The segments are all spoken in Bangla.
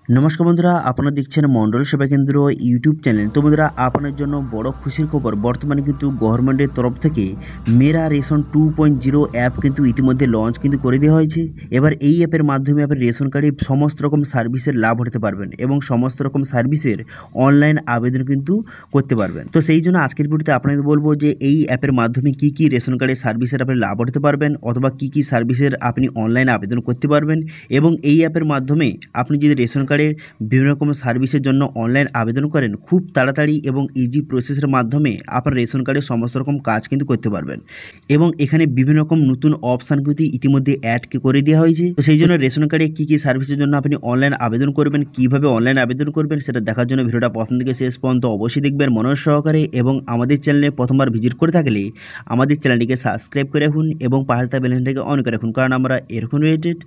নমস্কার বন্ধুরা, আপনারা দেখছেন মন্ডল সেবা কেন্দ্র ইউটিউব চ্যানেল। তো বন্ধুরা, আপনার জন্য বড় খুশির খবর, বর্তমানে কিন্তু গভর্নমেন্টের তরফ থেকে মেরা রেশন 2.0 অ্যাপ কিন্তু ইতিমধ্যে লঞ্চ কিন্তু করে দেওয়া হয়েছে। এবার এই অ্যাপের মাধ্যমে আপনি রেশন কার্ডে সমস্ত রকম সার্ভিসের লাভ হতে পারবেন এবং সমস্ত রকম সার্ভিসের অনলাইন আবেদন কিন্তু করতে পারবেন। তো সেই জন্য আজকের ভিডিওতে আপনাদের বলবো যে এই অ্যাপের মাধ্যমে কী কী রেশন কার্ডের সার্ভিসের আপনি লাভ হতে পারবেন অথবা কী কী সার্ভিসের আপনি অনলাইন আবেদন করতে পারবেন, এবং এই অ্যাপের মাধ্যমে আপনি যদি রেশন কার্ডের বিভিন্ন রকম সার্ভিসের জন্য অনলাইন আবেদন করেন, খুব তাড়াতাড়ি এবং ইজি প্রসেসের মাধ্যমে আপনার রেশন কার্ডের সমস্ত রকম কাজ কিন্তু করতে পারবেন। এবং এখানে বিভিন্ন রকম নতুন অপশান কিন্তু ইতিমধ্যে অ্যাড করে দেওয়া হয়েছে। তো সেই জন্য রেশন কার্ডে কী কী সার্ভিসের জন্য আপনি অনলাইন আবেদন করবেন, কীভাবে অনলাইন আবেদন করবেন, সেটা দেখার জন্য ভিডিওটা প্রথম থেকে শেষ পর্যন্ত অবশ্যই দেখবেন মনোযোগ সহকারে। এবং আমাদের চ্যানেলে প্রথমবার ভিজিট করে থাকলে আমাদের চ্যানেলটিকে সাবস্ক্রাইব করে রাখুন এবং পাশে থাকা বেল আইকনটাকে অন করে রাখুন, কারণ আমরা এরকম রিলেটেড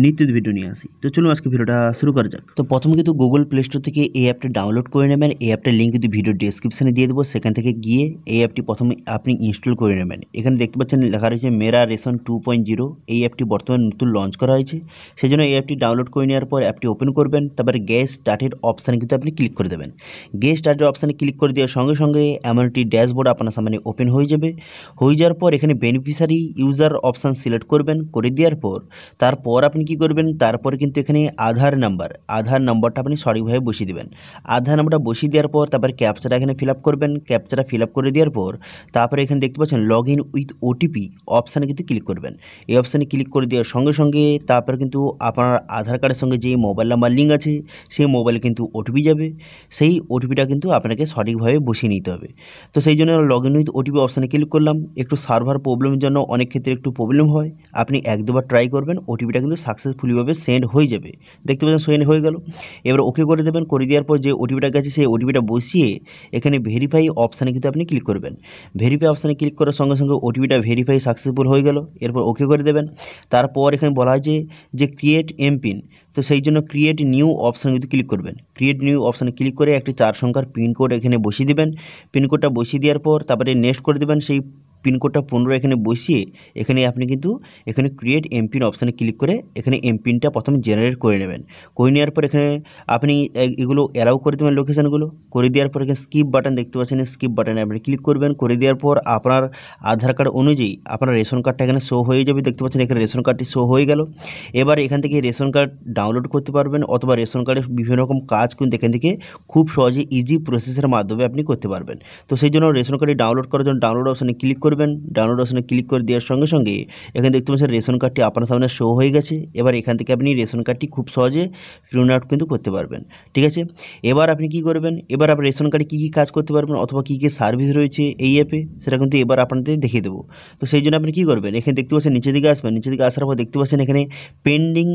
নিত্য ভিডিও নিয়ে আসি। তো চলুন আজকে ভিডিওটা শুরু করা যাক। তো প্রথমে কিন্তু গুগল প্লে স্টোর থেকে এই অ্যাপটা ডাউনলোড করে নেবেন। এই অ্যাপটার লিঙ্ক কিন্তু ভিডিও ডেসক্রিপশনে দিয়ে দেবো, সেখান থেকে গিয়ে এই অ্যাপটি প্রথমে আপনি ইনস্টল করে নেবেন। এখানে দেখতে পাচ্ছেন লেখা রয়েছে মেরা রেশন 2.0। এই অ্যাপটি বর্তমানে নতুন লঞ্চ করা হয়েছে, সেই জন্য এই অ্যাপটি ডাউনলোড করে নেওয়ার পর অ্যাপটি ওপেন করবেন। তারপরে গেট স্টার্টেড অপশানে কিন্তু আপনি ক্লিক করে দেবেন। গেট স্টার্টেড অপশানে ক্লিক করে দেওয়ার সঙ্গে সঙ্গে এমন একটি ড্যাশবোর্ড আপনার সামনে ওপেন হয়ে যাবে। হয়ে যাওয়ার পর এখানে বেনিফিশিয়ারি ইউজার অপশান সিলেক্ট করবেন। করে দেওয়ার পর তারপর আপনি কি করবেন, তারপরে কিন্তু এখানে আধার নাম্বারটা আপনি সঠিকভাবে বসিয়ে দেবেন। আধার নাম্বারটা বসিয়ে দেওয়ার পর তারপরে ক্যাপচাটা এখানে ফিল আপ করবেন। ক্যাপচাটা ফিল আপ করে দেওয়ার পর তারপরে এখানে দেখতে পাচ্ছেন লগ ইন উইথ ওটিপি অপশানে কিন্তু ক্লিক করবেন। এই অপশানে ক্লিক করে দেওয়ার সঙ্গে সঙ্গে তারপরে কিন্তু আপনার আধার কার্ডের সঙ্গে যে মোবাইল নাম্বার লিঙ্ক আছে সেই মোবাইলে কিন্তু ওটিপি যাবে। সেই ওটিপিটা কিন্তু আপনাকে সঠিকভাবে বসিয়ে নিতে হবে। তো সেই জন্য লগ ইন উইথ ওটিপি অপশানে ক্লিক করলাম। একটু সার্ভার প্রবলেমের জন্য অনেক ক্ষেত্রে একটু প্রবলেম হয়, আপনি এক দুবার ট্রাই করবেন, ওটিপিটা কিন্তু সাকসেসফুলিভাবে সেন্ড হয়ে যাবে। দেখতে পাচ্ছেন সেন্ড হয়ে গেল। এবার ওকে করে দেবেন। করে দেওয়ার পর যে ওটিপিটা গেছে সেই ওটিপিটা বসিয়ে এখানে ভেরিফাই অপশানে কিন্তু আপনি ক্লিক করবেন। ভেরিফাই অপশানে ক্লিক করার সঙ্গে সঙ্গে ওটিপিটা ভেরিফাই সাকসেসফুল হয়ে গেল। এরপর ওকে করে দেবেন। তারপর এখানে বলা হয়েছে যে ক্রিয়েট এমপিন, তো সেই জন্য ক্রিয়েট নিউ অপশানে কিন্তু ক্লিক করবেন। ক্রিয়েট নিউ অপশানে ক্লিক করে একটি 4 সংখ্যার পিনকোড এখানে বসিয়ে দেবেন। পিনকোডটা বসিয়ে দেওয়ার পর তারপরে নেক্সট করে দেবেন। সেই পিনকোডটা 15 এখানে বসিয়ে এখানে আপনি কিন্তু এখানে ক্রিয়েট এমপিন অপশানে ক্লিক করে এখানে এমপিনটা প্রথমে জেনারেট করে নেবেন। করে নেওয়ার পর এখানে আপনি এগুলো অ্যালাউ করে দেবেন, লোকেশানগুলো করে দেওয়ার পর এখানে স্কিপ বাটন দেখতে পাচ্ছেন, স্কিপ বাটনে আপনি ক্লিক করবেন। করে দেওয়ার পর আপনার আধার কার্ড অনুযায়ী আপনার রেশন কার্ডটা এখানে শো হয়ে যাবে। দেখতে পাচ্ছেন এখানে রেশন কার্ডটি শো হয়ে গেল। এবার এখান থেকে রেশন কার্ড ডাউনলোড করতে পারবেন অথবা রেশন কার্ডের বিভিন্ন রকম কাজ কিন্তু এখান থেকে খুব সহজে ইজি প্রসেসের মাধ্যমে আপনি করতে পারবেন। তো সেই জন্য রেশন কার্ডটি ডাউনলোড করার জন্য ডাউনলোড অপশানে ক্লিক করবেন। ডাউনলোড অপশানে ক্লিক করে দেওয়ার সঙ্গে সঙ্গে এখানে দেখতে পাচ্ছেন রেশন কার্ডটি আপনার সামনে শো হয়ে গেছে। এবার এখান থেকে আপনি রেশন কার্ডটি খুব সহজে প্রিন্ট আউট কিন্তু করতে পারবেন। ঠিক আছে, এবার আপনি কি করবেন, এবার আপনি রেশন কার্ডে কী কী কাজ করতে পারবেন অথবা কী কী সার্ভিস রয়েছে এই অ্যাপে সেটা কিন্তু এবার আপনাদের দেখিয়ে দেবো। তো সেই জন্য আপনি কী করবেন, এখানে দেখতে পাচ্ছেন নিচের দিকে আসবেন। নিচের দিকে আসার পর দেখতে পাচ্ছেন এখানে পেন্ডিং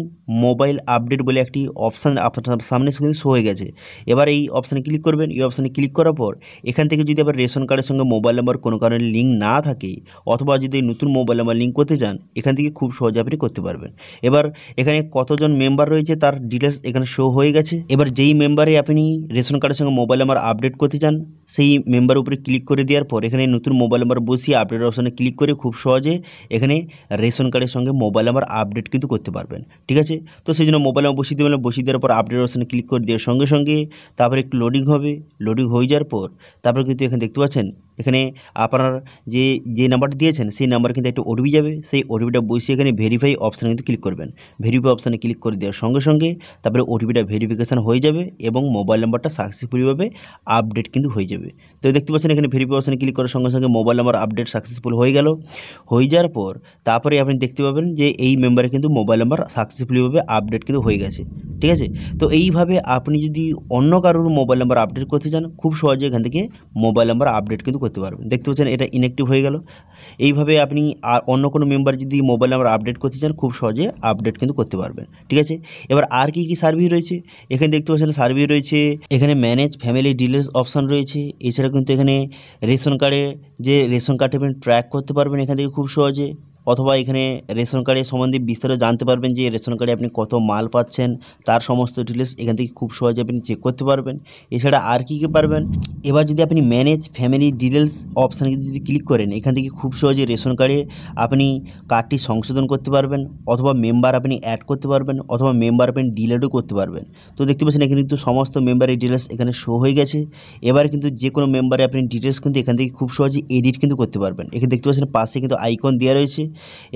মোবাইল আপডেট বলে একটি অপশান আপনার সামনে কিন্তু শো হয়ে গেছে। এবার এই অপশানে ক্লিক করবেন। এই অপশানে ক্লিক করার পর এখান থেকে যদি আবার রেশন কার্ডের সঙ্গে মোবাইল নাম্বার কোনো কারণে লিঙ্ক না থাকে অথবা যদি নতুন মোবাইল নাম্বার লিঙ্ক করতে চান, এখান থেকে খুব সহজে আপনি করতে পারবেন। এবার এখানে কতজন মেম্বার রয়েছে তার ডিটেলস এখানে শো হয়ে গেছে। এবার যেই মেম্বারে আপনি রেশন কার্ডের সঙ্গে মোবাইল নাম্বার আপডেট করতে চান সেই মেম্বারের উপরে ক্লিক করে দেওয়ার পর এখানে নতুন মোবাইল নাম্বার বসিয়ে আপডেট অপশানে ক্লিক করে খুব সহজে এখানে রেশন কার্ডের সঙ্গে মোবাইল নাম্বার আপডেট কিন্তু করতে পারবেন। ঠিক আছে, তো সেই জন্য মোবাইল নাম্বার বসিয়ে দেবেন। বসিয়ে দেওয়ার পর আপডেট অপশানে ক্লিক করে দেওয়ার সঙ্গে সঙ্গে তারপরে একটু লোডিং হবে। লোডিং হয়ে যাওয়ার পর তারপরে কিন্তু এখানে দেখতে পাচ্ছেন এখানে আপনার যে নাম্বারটা দিয়েছেন সেই নাম্বার কিন্তু একটা ওটিপি যাবে। সেই ওটিপিটা বসিয়ে এখানে ভেরিফাই অপশানে কিন্তু ক্লিক করবেন। ভেরিফাই অপশানে ক্লিক করে দেওয়ার সঙ্গে সঙ্গে তারপরে ওটিপিটা ভেরিফিকেশান হয়ে যাবে এবং মোবাইল নাম্বারটা সাকসেসফুলিভাবে আপডেট কিন্তু হয়ে যাবে। তো দেখতে পাচ্ছেন এখানে ভেরিফাই অপশানে ক্লিক করার সঙ্গে সঙ্গে মোবাইল নাম্বার আপডেট সাকসেসফুল হয়ে গেল। হয়ে যাওয়ার পর তারপরে আপনি দেখতে পাবেন যে এই মেম্বারে কিন্তু মোবাইল নাম্বার সাকসেসফুলিভাবে আপডেট কিন্তু হয়ে গেছে। ঠিক আছে, তো এইভাবে আপনি যদি অন্য কারোর মোবাইল নাম্বার আপডেট করতে চান খুব সহজে এখান থেকে মোবাইল নাম্বার আপডেট কিন্তু করতে পারবেন। দেখতে পাচ্ছেন এটা ইনঅ্যাক্টিভ হয়ে গেল। এইভাবে আপনি আর অন্য কোনো মেম্বার যদি মোবাইল নাম্বার আপডেট করতে চান খুব সহজে আপডেট কিন্তু করতে পারবেন। ঠিক আছে, এবার আর কি কি সার্ভিস রয়েছে এখানে দেখতে পাচ্ছেন। সার্ভিস রয়েছে এখানে ম্যানেজ ফ্যামিলি ডিটেলস অপশান রয়েছে। এছাড়া কিন্তু এখানে রেশন কার্ডে যে রেশন কার্ডে আপনি ট্র্যাক করতে পারবেন এখান থেকে খুব সহজে। অথবা এখানে রেশন কার্ডের সম্বন্ধে বিস্তারিত জানতে পারবেন যে রেশন কার্ডে আপনি কত মাল পাচ্ছেন, তার সমস্ত ডিটেলস এখান থেকে খুব সহজে আপনি চেক করতে পারবেন। এছাড়া আর কী পারবেন, এবার যদি আপনি ম্যানেজ ফ্যামিলি ডিটেলস অপশানে যদি ক্লিক করেন, এখান থেকে খুব সহজে রেশন কার্ডে আপনি কার্ডটি সংশোধন করতে পারবেন, অথবা মেম্বার আপনি অ্যাড করতে পারবেন, অথবা মেম্বার আপনি ডিলিটও করতে পারবেন। তো দেখতে পাচ্ছেন এখানে কিন্তু সমস্ত মেম্বারের ডিটেলস এখানে শো হয়ে গেছে। এবার কিন্তু যে কোনো মেম্বারে আপনি ডিটেলস কিন্তু এখান থেকে খুব সহজে এডিট কিন্তু করতে পারবেন। এখানে দেখতে পাচ্ছেন পাশে কিন্তু আইকন দেওয়া রয়েছে।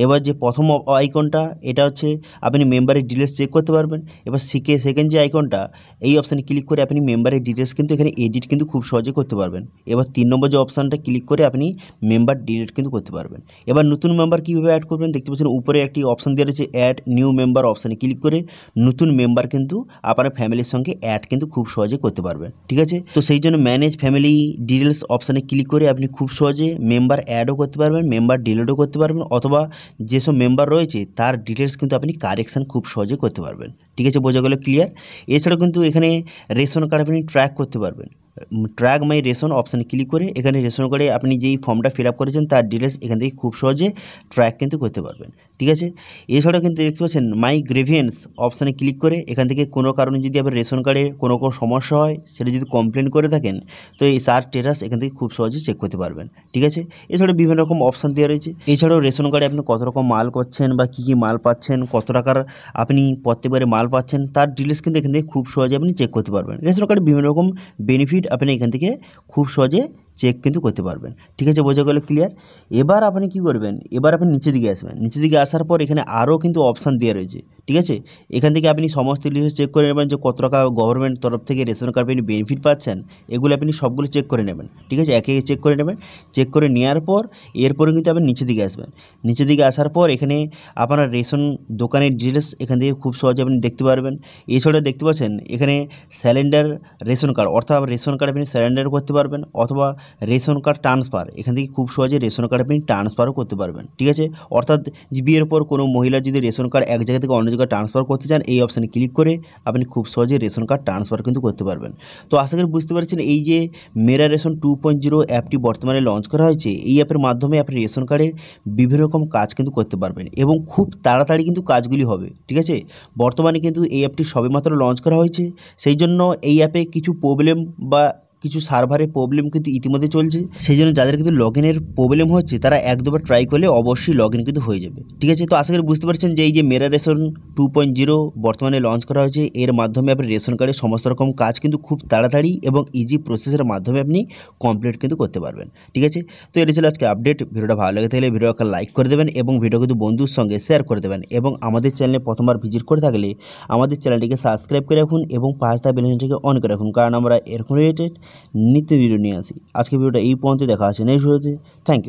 এবার যে প্রথম আইকনটা এটা হচ্ছে আপনি মেম্বারের ডিটেলস চেক করতে পারবেন। এবার সেকেন্ড যে আইকনটা, এই অপশানে ক্লিক করে আপনি মেম্বারের ডিটেলস কিন্তু এখানে এডিট কিন্তু খুব সহজে করতে পারবেন। এবার 3 নম্বর যে অপশানটা ক্লিক করে আপনি মেম্বার ডিলিট কিন্তু করতে পারবেন। এবার নতুন মেম্বার কীভাবে অ্যাড করবেন, দেখতে পাচ্ছেন উপরে একটি অপশান দেওয়া রয়েছে অ্যাড নিউ মেম্বার অপশানে ক্লিক করে নতুন মেম্বার কিন্তু আপনার ফ্যামিলির সঙ্গে অ্যাড কিন্তু খুব সহজে করতে পারবেন। ঠিক আছে, তো সেই জন্য ম্যানেজ ফ্যামিলি ডিটেলস অপশানে ক্লিক করে আপনি খুব সহজে মেম্বার অ্যাডও করতে পারবেন, মেম্বার ডিলিটও করতে পারবেন, অথবা যেসব মেম্বার রয়েছে তার ডিটেলস কিন্তু আপনি কারেকশান খুব সহজে করতে পারবেন। ঠিক আছে, বোঝা গেল ক্লিয়ার। এছাড়াও কিন্তু এখানে রেশন কার্ড আপনি ট্র্যাক করতে পারবেন। ট্র্যাক মাই রেশন অপশানে ক্লিক করে এখানে রেশন কার্ডে আপনি যেই ফর্মটা ফিল আপ করেছেন তার ডিটেলস এখান থেকে খুব সহজে ট্র্যাক কিন্তু করতে পারবেন। ঠিক আছে, এছাড়াও কিন্তু দেখতে পাচ্ছেন মাই গ্রেভিয়েন্স অপশানে ক্লিক করে এখান থেকে কোনো কারণে যদি আপনার রেশন কার্ডে কোনো সমস্যা হয়, সেটা যদি কমপ্লেন করে থাকেন, তো এই সার স্ট্যাটাস এখান থেকে খুব সহজে চেক করতে পারবেন। ঠিক আছে, এছাড়াও বিভিন্ন রকম অপশান দেওয়া রয়েছে। এছাড়াও রেশন কার্ডে আপনি কত রকম মাল করছেন বা কী কী মাল পাচ্ছেন, কত টাকার আপনি প্রত্যেকবারে মাল পাচ্ছেন, তার ডিটেলস কিন্তু এখান থেকে খুব সহজে আপনি চেক করতে পারবেন। রেশন কার্ডে বিভিন্ন রকম বেনিফিট আপনি এখান থেকে খুব সহজে চেক কিন্তু করতে পারবেন। ঠিক আছে, বোঝা গেল ক্লিয়ার। এবার আপনি কি করবেন, এবার আপনি নিচের দিকে আসবেন। নিচের দিকে আসার পর এখানে আরও কিন্তু অপশান দেওয়া রয়েছে। ঠিক আছে, এখান থেকে আপনি সমস্ত ডিটেলস চেক করে নেবেন যে কত টাকা গভর্নমেন্ট তরফ থেকে রেশন কার্ডে আপনি বেনিফিট পাচ্ছেন, এগুলো আপনি সবগুলো চেক করে নেবেন। ঠিক আছে, একে একে চেক করে নেবেন। চেক করে নেওয়ার পর এরপরে কিন্তু আপনি নিচের দিকে আসবেন। নিচের দিকে আসার পর এখানে আপনার রেশন দোকানের ডিটেলস এখান থেকে খুব সহজে আপনি দেখতে পারবেন। এছাড়া দেখতে পাচ্ছেন এখানে স্যালেন্ডার রেশন কার্ড, অর্থাৎ রেশন কার্ড আপনি স্যালেন্ডার করতে পারবেন, অথবা রেশন কার্ড ট্রান্সফার এখান থেকে খুব সহজে রেশন কার্ড আপনি ট্রান্সফারও করতে পারবেন। ঠিক আছে, অর্থাৎ বিয়ের পর কোনো মহিলা যদি রেশন কার্ড এক জায়গা থেকে অন্য জায়গায় ট্রান্সফার করতে চান, এই অপশানে ক্লিক করে আপনি খুব সহজে রেশন কার্ড ট্রান্সফার কিন্তু করতে পারবেন। তো আশা করি বুঝতে পারছেন এই যে মেরা রেশন 2.0 অ্যাপটি বর্তমানে লঞ্চ করা হয়েছে, এই অ্যাপের মাধ্যমে আপনি রেশন কার্ডের বিভিন্ন রকম কাজ কিন্তু করতে পারবেন এবং খুব তাড়াতাড়ি কিন্তু কাজগুলি হবে। ঠিক আছে, বর্তমানে কিন্তু এই অ্যাপটি সবেমাত্র লঞ্চ করা হয়েছে, সেই জন্য এই অ্যাপে কিছু প্রবলেম বা কিছু সার্ভারের প্রবলেম কিন্তু ইতিমধ্যে চলছে। সেই জন্য যাদের কিন্তু লগ ইনের প্রবলেম হচ্ছে তারা এক দুবার ট্রাই করলে অবশ্যই লগ ইন কিন্তু হয়ে যাবে। ঠিক আছে, তো আশা করি বুঝতে পারছেন যে এই যে মেরা রেশন 2.0 বর্তমানে লঞ্চ করা হয়েছে, এর মাধ্যমে আপনি রেশন কার্ডের সমস্ত রকম কাজ কিন্তু খুব তাড়াতাড়ি এবং ইজি প্রসেসের মাধ্যমে আপনি কমপ্লিট কিন্তু করতে পারবেন। ঠিক আছে, তো এটা ছিল আজকে আপডেট। ভিডিওটা ভালো লেগে থাকলে ভিডিও একটা লাইক করে দেবেন এবং ভিডিও কিন্তু বন্ধুর সঙ্গে শেয়ার করে দেবেন, এবং আমাদের চ্যানেলে প্রথমবার ভিজিট করে থাকলে আমাদের চ্যানেলটিকে সাবস্ক্রাইব করে রাখুন এবং পাশে থাকা বেল আইকনটিকে অন করে রাখুন, কারণ আমরা এরকম রিলেটেড নিত্য ভিডিও নিয়ে আসি। আজকে ভিডিওটা এই পর্যন্ত, দেখা আছে নেক্সট ভিডিওতে। Thank you.